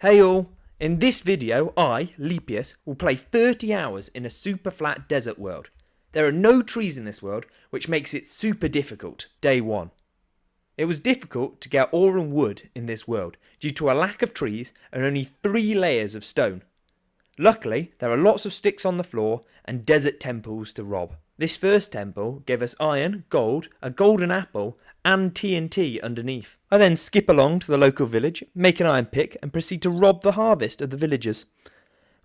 Hey all! In this video, I, Lepius, will play 30 hours in a super flat desert world. There are no trees in this world, which makes it super difficult. Day 1. It was difficult to get ore and wood in this world due to a lack of trees and only 3 layers of stone. Luckily, there are lots of sticks on the floor and desert temples to rob. This first temple gave us iron, gold, a golden apple and TNT underneath. I then skip along to the local village, make an iron pick and proceed to rob the harvest of the villagers.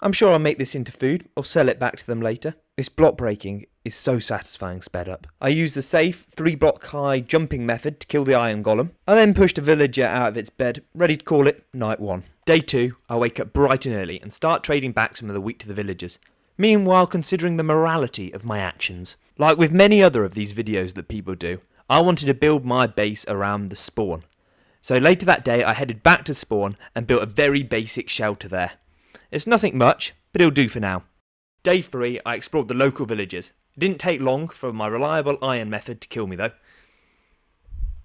I'm sure I'll make this into food or sell it back to them later. This block breaking is so satisfying sped up. I use the safe 3-block high jumping method to kill the iron golem. I then pushed a villager out of its bed, ready to call it night 1. Day 2, I wake up bright and early and start trading back some of the wheat to the villagers. Meanwhile considering the morality of my actions. Like with many other of these videos that people do, I wanted to build my base around the spawn. So later that day I headed back to spawn and built a very basic shelter there. It's nothing much, but it'll do for now. Day 3 I explored the local villages. It didn't take long for my reliable iron method to kill me though.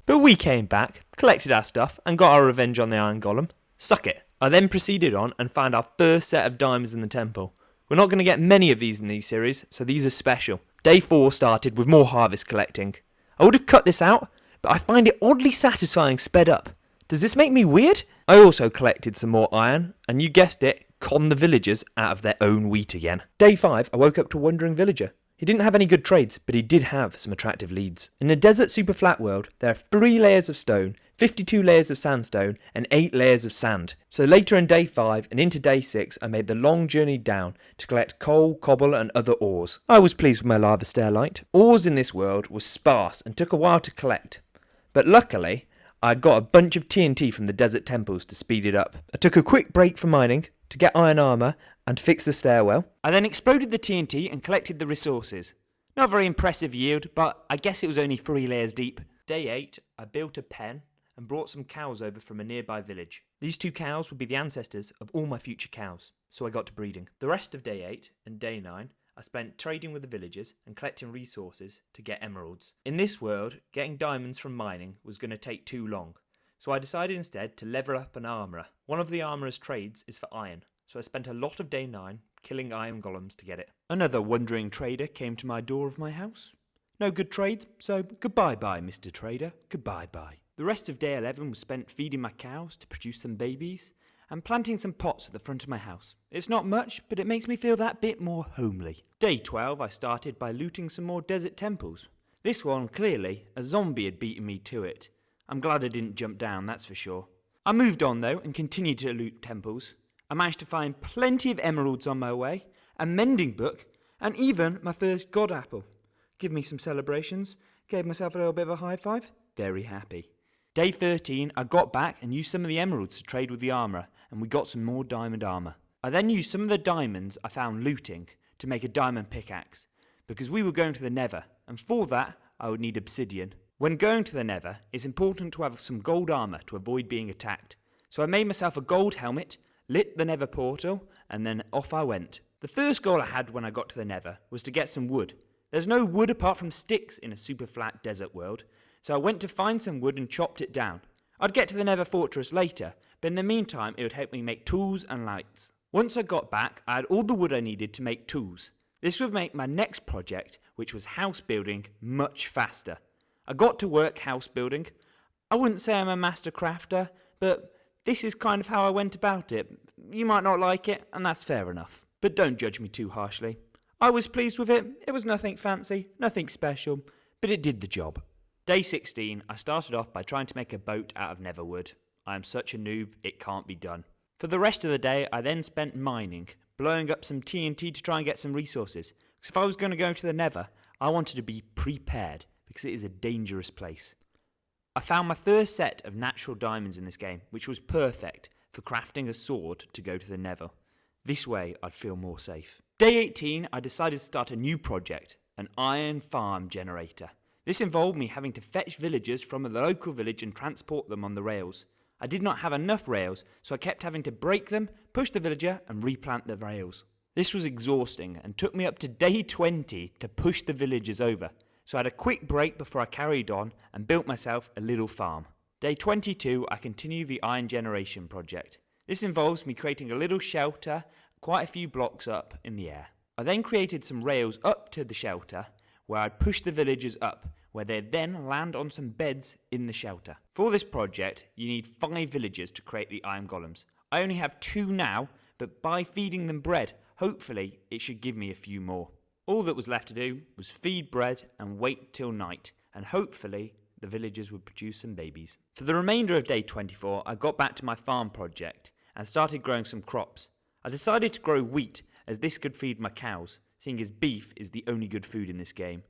But we came back, collected our stuff and got our revenge on the iron golem. Suck it. I then proceeded on and found our first set of diamonds in the temple. We're not going to get many of these in these series, so these are special. Day 4 started with more harvest collecting. I would have cut this out, but I find it oddly satisfying sped up. Does this make me weird? I also collected some more iron, and you guessed it, conned the villagers out of their own wheat again. Day 5, I woke up to a wandering villager. He didn't have any good trades, but he did have some attractive leads. In a desert super flat world, there are 3 layers of stone, 52 layers of sandstone, and 8 layers of sand. So later in day 5 and into day 6, I made the long journey down to collect coal, cobble, and other ores. I was pleased with my lava stairlight. Ores in this world was sparse and took a while to collect. But luckily, I got a bunch of TNT from the desert temples to speed it up. I took a quick break from mining to get iron armour and fix the stairwell. I then exploded the TNT and collected the resources. Not very impressive yield, but I guess it was only 3 layers deep. Day 8, I built a pen and brought some cows over from a nearby village. These 2 cows would be the ancestors of all my future cows, so I got to breeding. The rest of day 8 and day 9, I spent trading with the villagers and collecting resources to get emeralds. In this world, getting diamonds from mining was going to take too long, so I decided instead to level up an armourer. One of the armourer's trades is for iron, so I spent a lot of day 9 killing iron golems to get it. Another wandering trader came to my door of my house. No good trades, so goodbye-bye, Mr. Trader, goodbye-bye. The rest of day 11 was spent feeding my cows to produce some babies and planting some pots at the front of my house. It's not much, but it makes me feel that bit more homely. Day 12 I started by looting some more desert temples. This one, clearly, a zombie had beaten me to it. I'm glad I didn't jump down, that's for sure. I moved on though and continued to loot temples. I managed to find plenty of emeralds on my way, a mending book, and even my first god apple. Give me some celebrations, gave myself a little bit of a high five, very happy. Day 13 I got back and used some of the emeralds to trade with the armourer, and we got some more diamond armour. I then used some of the diamonds I found looting to make a diamond pickaxe, because we were going to the nether, and for that I would need obsidian. When going to the nether, it's important to have some gold armour to avoid being attacked. So I made myself a gold helmet, lit the nether portal, and then off I went. The first goal I had when I got to the nether was to get some wood. There's no wood apart from sticks in a super flat desert world, so I went to find some wood and chopped it down. I'd get to the nether fortress later, but in the meantime it would help me make tools and lights. Once I got back, I had all the wood I needed to make tools. This would make my next project, which was house building, much faster. I got to work house building. I wouldn't say I'm a master crafter, but this is kind of how I went about it. You might not like it, and that's fair enough. But don't judge me too harshly. I was pleased with it. It was nothing fancy, nothing special, but it did the job. Day 16, I started off by trying to make a boat out of netherwood. I am such a noob, it can't be done. For the rest of the day, I then spent mining, blowing up some TNT to try and get some resources. Because if I was going to go to the nether, I wanted to be prepared, because it is a dangerous place. I found my first set of natural diamonds in this game, which was perfect for crafting a sword to go to the nether. This way, I'd feel more safe. Day 18, I decided to start a new project, an iron farm generator. This involved me having to fetch villagers from the local village and transport them on the rails. I did not have enough rails, so I kept having to break them, push the villager, and replant the rails. This was exhausting and took me up to day 20 to push the villagers over. So I had a quick break before I carried on and built myself a little farm. Day 22, I continued the iron generation project. This involves me creating a little shelter quite a few blocks up in the air. I then created some rails up to the shelter where I'd push the villagers up, where they'd then land on some beds in the shelter. For this project, you need 5 villagers to create the iron golems. I only have 2 now, but by feeding them bread, hopefully it should give me a few more. All that was left to do was feed bread and wait till night, and hopefully the villagers would produce some babies. For the remainder of day 24, I got back to my farm project and started growing some crops. I decided to grow wheat, as this could feed my cows, seeing as beef is the only good food in this game.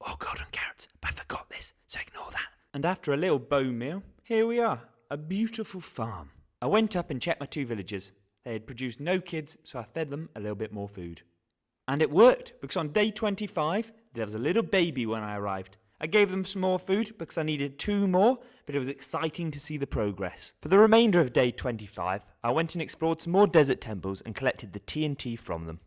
Oh, golden carrots, but I forgot this, so ignore that. And after a little bone meal, here we are, a beautiful farm. I went up and checked my 2 villagers. They had produced no kids, so I fed them a little bit more food. And it worked, because on day 25, there was a little baby when I arrived. I gave them some more food because I needed 2 more, but it was exciting to see the progress. For the remainder of day 25, I went and explored some more desert temples and collected the TNT from them.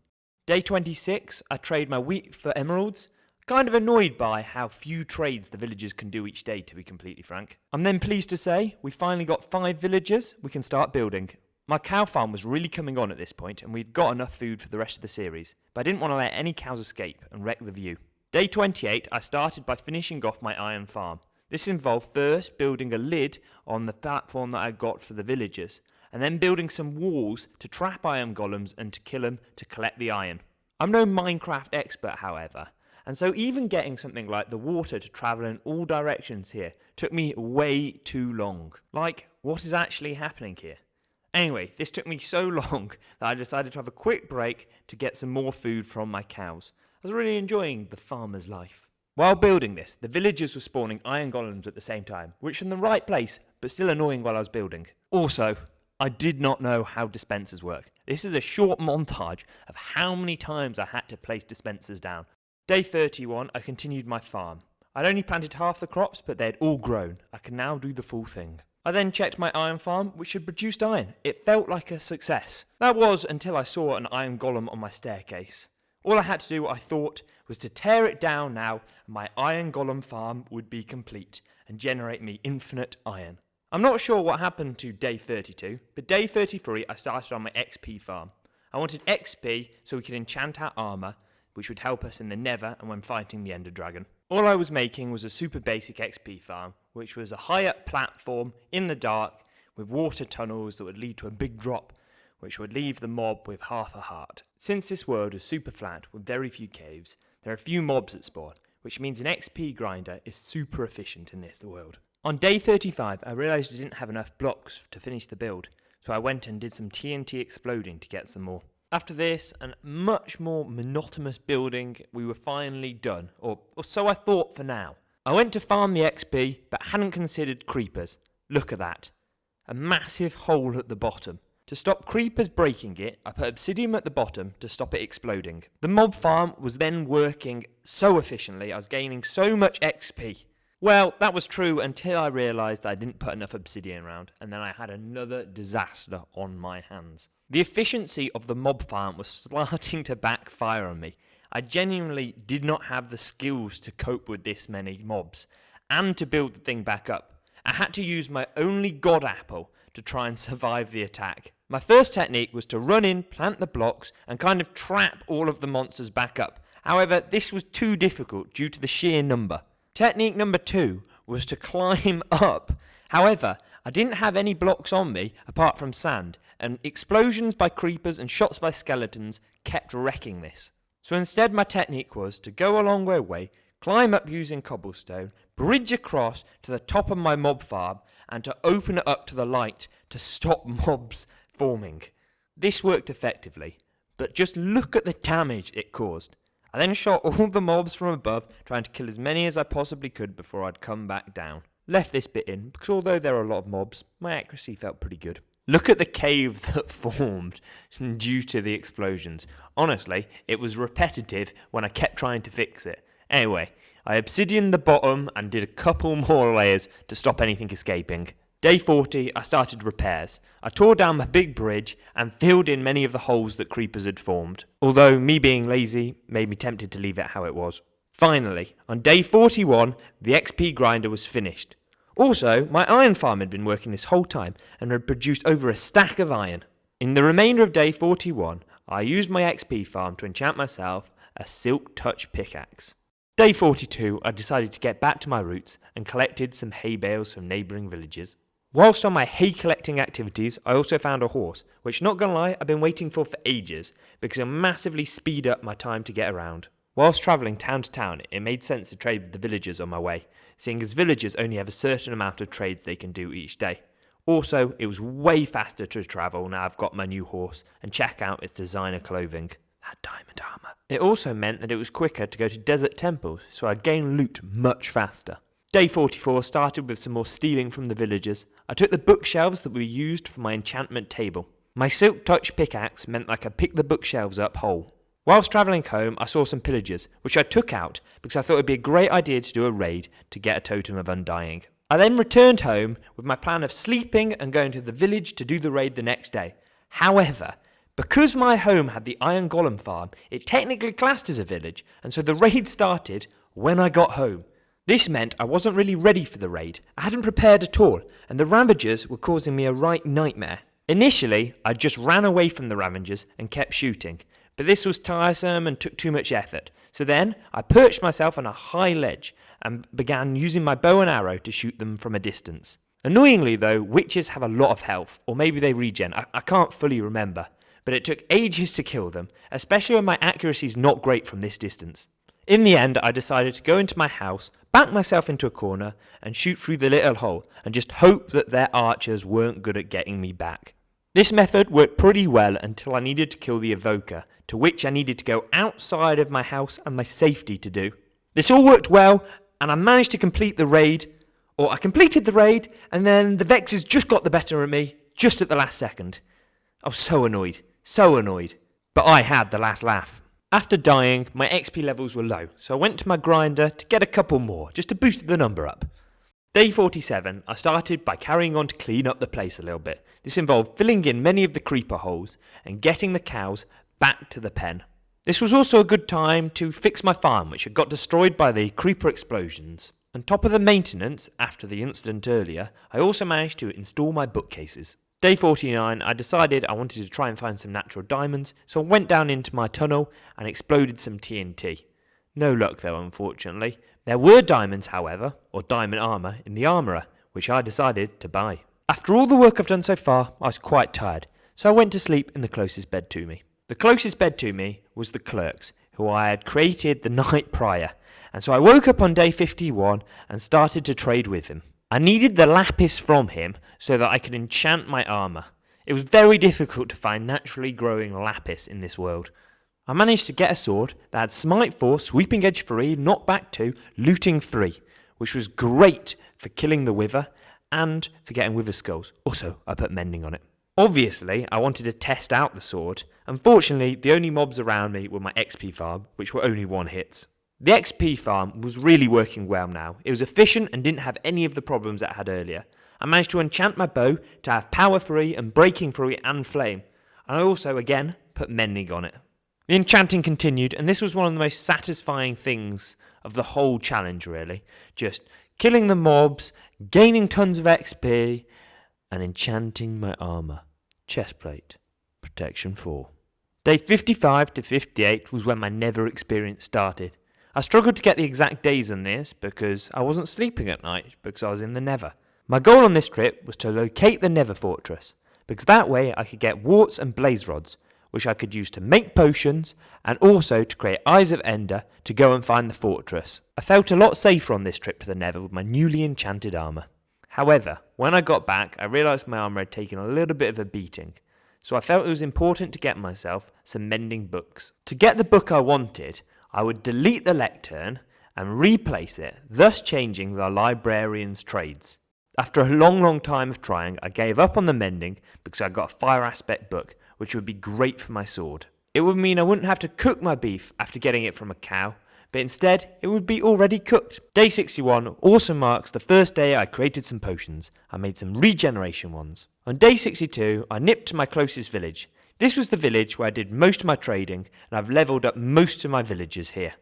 Day 26, I traded my wheat for emeralds. Kind of annoyed by how few trades the villagers can do each day, to be completely frank. I'm then pleased to say we finally got 5 villagers we can start building. My cow farm was really coming on at this point and we'd got enough food for the rest of the series, but I didn't want to let any cows escape and wreck the view. Day 28, I started by finishing off my iron farm. This involved first building a lid on the platform that I got for the villagers, and then building some walls to trap iron golems and to kill them to collect the iron. I'm no Minecraft expert, however, and so even getting something like the water to travel in all directions here took me way too long. Like, what is actually happening here? Anyway, this took me so long that I decided to have a quick break to get some more food from my cows. I was really enjoying the farmer's life. While building this, the villagers were spawning iron golems at the same time, which was in the right place, but still annoying while I was building. Also, I did not know how dispensers work. This is a short montage of how many times I had to place dispensers down. Day 31, I continued my farm. I'd only planted half the crops, but they had all grown. I can now do the full thing. I then checked my iron farm, which had produced iron. It felt like a success. That was until I saw an iron golem on my staircase. All I had to do, I thought, was to tear it down now, and my iron golem farm would be complete and generate me infinite iron. I'm not sure what happened to day 32, but day 33 I started on my XP farm. I wanted XP so we could enchant our armour, which would help us in the Nether and when fighting the Ender Dragon. All I was making was a super basic XP farm, which was a high up platform in the dark with water tunnels that would lead to a big drop, which would leave the mob with half a heart. Since this world is super flat with very few caves, there are few mobs that spawn, which means an XP grinder is super efficient in this world. On day 35, I realised I didn't have enough blocks to finish the build, so I went and did some TNT exploding to get some more. After this, and much more monotonous building, we were finally done, or so I thought for now. I went to farm the XP, but hadn't considered creepers. Look at that. A massive hole at the bottom. To stop creepers breaking it, I put obsidian at the bottom to stop it exploding. The mob farm was then working so efficiently, I was gaining so much XP. Well, that was true until I realised I didn't put enough obsidian around, and then I had another disaster on my hands. The efficiency of the mob farm was starting to backfire on me. I genuinely did not have the skills to cope with this many mobs, and to build the thing back up. I had to use my only god apple to try and survive the attack. My first technique was to run in, plant the blocks, and kind of trap all of the monsters back up. However, this was too difficult due to the sheer number. Technique number 2 was to climb up. However, I didn't have any blocks on me apart from sand, and explosions by creepers and shots by skeletons kept wrecking this. So instead my technique was to go a long way, climb up using cobblestone, bridge across to the top of my mob farm, and to open it up to the light to stop mobs forming. This worked effectively, but just look at the damage it caused. I then shot all the mobs from above, trying to kill as many as I possibly could before I'd come back down. Left this bit in, because although there are a lot of mobs, my accuracy felt pretty good. Look at the cave that formed due to the explosions. Honestly, it was repetitive when I kept trying to fix it. Anyway, I obsidianed the bottom and did a couple more layers to stop anything escaping. Day 40, I started repairs. I tore down the big bridge and filled in many of the holes that creepers had formed, although me being lazy made me tempted to leave it how it was. Finally, on day 41, the XP grinder was finished. Also, my iron farm had been working this whole time and had produced over a stack of iron. In the remainder of day 41, I used my XP farm to enchant myself a silk touch pickaxe. Day 42, I decided to get back to my roots and collected some hay bales from neighbouring villages. Whilst on my hay collecting activities, I also found a horse, which, not gonna lie, I've been waiting for ages because it'll massively speed up my time to get around. Whilst travelling town to town, it made sense to trade with the villagers on my way, seeing as villagers only have a certain amount of trades they can do each day. Also, it was way faster to travel now I've got my new horse and check out its designer clothing. That diamond armour. It also meant that it was quicker to go to desert temples, so I gained loot much faster. Day 44 started with some more stealing from the villagers. I took the bookshelves that were used for my enchantment table. My silk touch pickaxe meant I could pick the bookshelves up whole. Whilst travelling home, I saw some pillagers, which I took out because I thought it would be a great idea to do a raid to get a totem of undying. I then returned home with my plan of sleeping and going to the village to do the raid the next day. However, because my home had the iron golem farm, it technically classed as a village, and so the raid started when I got home. This meant I wasn't really ready for the raid. I hadn't prepared at all, and the Ravagers were causing me a right nightmare. Initially, I just ran away from the Ravagers and kept shooting, but this was tiresome and took too much effort. So then, I perched myself on a high ledge and began using my bow and arrow to shoot them from a distance. Annoyingly though, witches have a lot of health, or maybe they regen, I can't fully remember, but it took ages to kill them, especially when my accuracy is not great from this distance. In the end, I decided to go into my house, back myself into a corner, and shoot through the little hole, and just hope that their archers weren't good at getting me back. This method worked pretty well until I needed to kill the evoker, to which I needed to go outside of my house and my safety to do. This all worked well, and I managed to complete the raid, or I completed the raid, and then the Vexes just got the better of me, just at the last second. I was so annoyed, but I had the last laugh. After dying, my XP levels were low, so I went to my grinder to get a couple more, just to boost the number up. Day 47, I started by carrying on to clean up the place a little bit. This involved filling in many of the creeper holes and getting the cows back to the pen. This was also a good time to fix my farm, which had got destroyed by the creeper explosions. On top of the maintenance, after the incident earlier, I also managed to install my bookcases. Day 49, I decided I wanted to try and find some natural diamonds, so I went down into my tunnel and exploded some TNT. No luck though, unfortunately. There were diamonds, however, or diamond armour, in the armourer, which I decided to buy. After all the work I've done so far, I was quite tired, so I went to sleep in the closest bed to me. The closest bed to me was the clerk's, who I had created the night prior, and so I woke up on day 51 and started to trade with him. I needed the lapis from him so that I could enchant my armour. It was very difficult to find naturally growing lapis in this world. I managed to get a sword that had smite 4, sweeping edge 3, knockback 2, looting 3, which was great for killing the wither and for getting wither skulls. Also, I put mending on it. Obviously, I wanted to test out the sword. Unfortunately, the only mobs around me were my XP farm, which were only 1 hits. The XP farm was really working well now. It was efficient and didn't have any of the problems it had earlier. I managed to enchant my bow to have power 3 and breaking 3 and flame. And I also, again, put mending on it. The enchanting continued, and this was one of the most satisfying things of the whole challenge, really. Just killing the mobs, gaining tons of XP, and enchanting my armour. Chestplate. Protection 4. Day 55 to 58 was when my Nether experience started. I struggled to get the exact days on this because I wasn't sleeping at night because I was in the Nether. My goal on this trip was to locate the Nether fortress, because that way I could get warts and blaze rods, which I could use to make potions and also to create Eyes of Ender to go and find the fortress. I felt a lot safer on this trip to the Nether with my newly enchanted armour. However, when I got back, I realised my armour had taken a little bit of a beating, so I felt it was important to get myself some mending books. To get the book I wanted, I would delete the lectern and replace it, thus changing the librarian's trades. After a long time of trying, I gave up on the mending because I got a fire aspect book, which would be great for my sword. It would mean I wouldn't have to cook my beef after getting it from a cow, but instead it would be already cooked. Day 61 also marks the first day I created some potions. I made some regeneration ones. On day 62, I nipped to my closest village. This was the village where I did most of my trading, and I've levelled up most of my villagers here.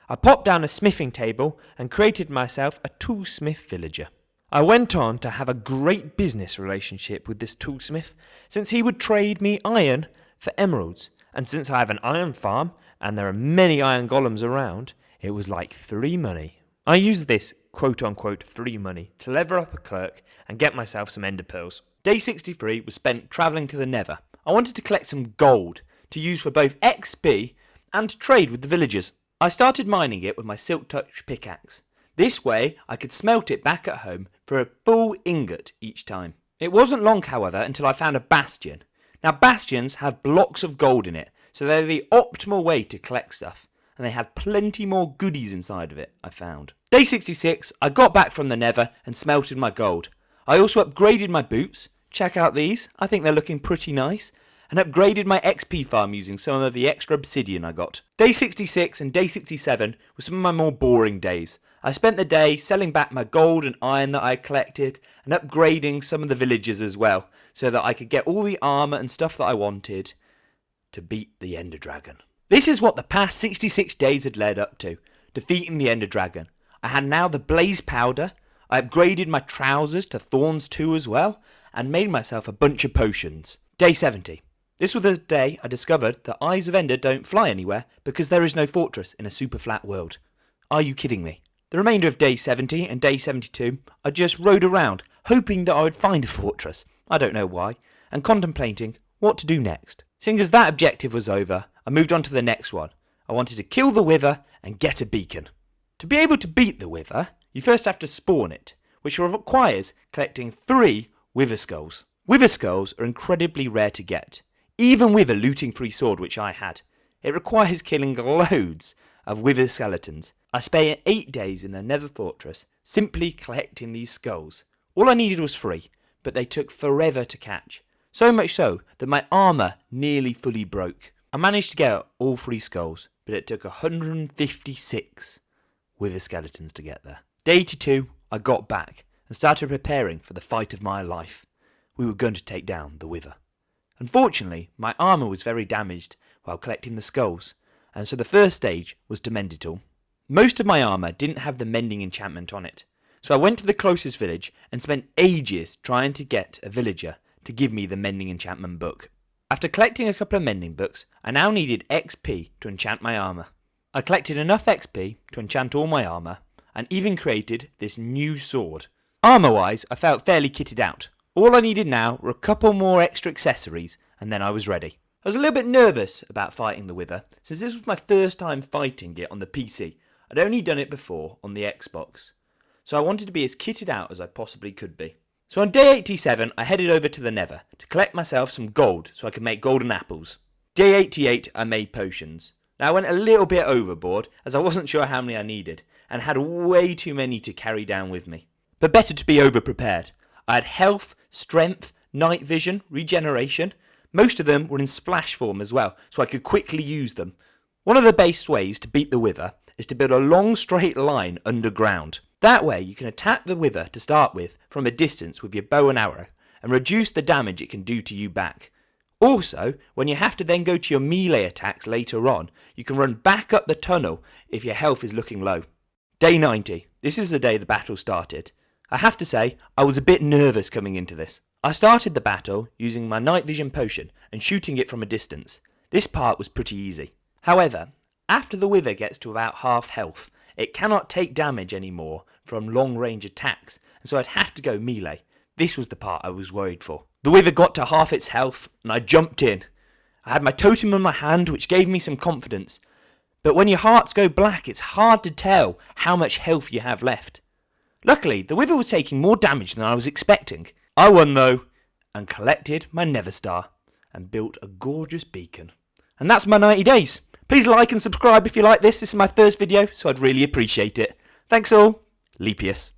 I popped down a smithing table and created myself a toolsmith villager. I went on to have a great business relationship with this toolsmith, since he would trade me iron for emeralds, and since I have an iron farm and there are many iron golems around, it was like free money. I used this quote-unquote free money to lever up a clerk and get myself some ender pearls. Day 63 was spent travelling to the Nether. I wanted to collect some gold to use for both XP and to trade with the villagers. I started mining it with my silk touch pickaxe. This way I could smelt it back at home for a full ingot each time. It wasn't long, however, until I found a bastion. Now bastions have blocks of gold in it, so they're the optimal way to collect stuff, and they had plenty more goodies inside of it, I found. Day 66, I got back from the Nether and smelted my gold. I also upgraded my boots. Check out these, I think they're looking pretty nice. And upgraded my XP farm using some of the extra obsidian I got. Day 66 and day 67 were some of my more boring days. I spent the day selling back my gold and iron that I had collected and upgrading some of the villagers as well, so that I could get all the armour and stuff that I wanted to beat the Ender Dragon. This is what the past 66 days had led up to, defeating the Ender Dragon. I had now the blaze powder, I upgraded my trousers to thorns 2 as well, and made myself a bunch of potions. Day 70. This was the day I discovered that Eyes of Ender don't fly anywhere because there is no fortress in a super flat world. Are you kidding me? The remainder of day 70 and day 72 I just rode around, hoping that I would find a fortress, I don't know why, and contemplating what to do next. Seeing as that objective was over, I moved on to the next one. I wanted to kill the Wither and get a beacon. To be able to beat the Wither, you first have to spawn it, which requires collecting 3 Wither Skulls. Wither Skulls are incredibly rare to get, even with a looting free sword which I had. It requires killing loads of Wither skeletons. I spent 8 days in the Nether Fortress simply collecting these skulls. All I needed was 3, but they took forever to catch. So much so that my armour nearly fully broke. I managed to get all 3 skulls, but it took 156 Wither skeletons to get there. Day 82, I got back and started preparing for the fight of my life. We were going to take down the Wither. Unfortunately, my armour was very damaged while collecting the skulls, and so the first stage was to mend it all. Most of my armour didn't have the mending enchantment on it, so I went to the closest village and spent ages trying to get a villager to give me the mending enchantment book. After collecting a couple of mending books, I now needed XP to enchant my armour. I collected enough XP to enchant all my armour, and even created this new sword. Armour-wise, I felt fairly kitted out. All I needed now were a couple more extra accessories, and then I was ready. I was a little bit nervous about fighting the Wither, since this was my first time fighting it on the PC. I'd only done it before on the Xbox, so I wanted to be as kitted out as I possibly could be. So on day 87, I headed over to the Nether to collect myself some gold so I could make golden apples. Day 88, I made potions. Now I went a little bit overboard, as I wasn't sure how many I needed, and had way too many to carry down with me. But better to be over-prepared. I had health, strength, night vision, regeneration. Most of them were in splash form as well, so I could quickly use them. One of the base ways to beat the Wither is to build a long straight line underground. That way you can attack the Wither to start with from a distance with your bow and arrow, and reduce the damage it can do to you back. Also, when you have to then go to your melee attacks later on, you can run back up the tunnel if your health is looking low. Day 90. This is the day the battle started. I have to say, I was a bit nervous coming into this. I started the battle using my night vision potion and shooting it from a distance. This part was pretty easy. However, after the Wither gets to about half health, it cannot take damage anymore from long range attacks, and so I'd have to go melee. This was the part I was worried for. The Wither got to half its health, and I jumped in. I had my totem in my hand, which gave me some confidence. But when your hearts go black, it's hard to tell how much health you have left. Luckily, the Wither was taking more damage than I was expecting. I won though, and collected my Nether Star, and built a gorgeous beacon. And that's my 90 days. Please like and subscribe if you like this. This is my first video, so I'd really appreciate it. Thanks all. Lepius.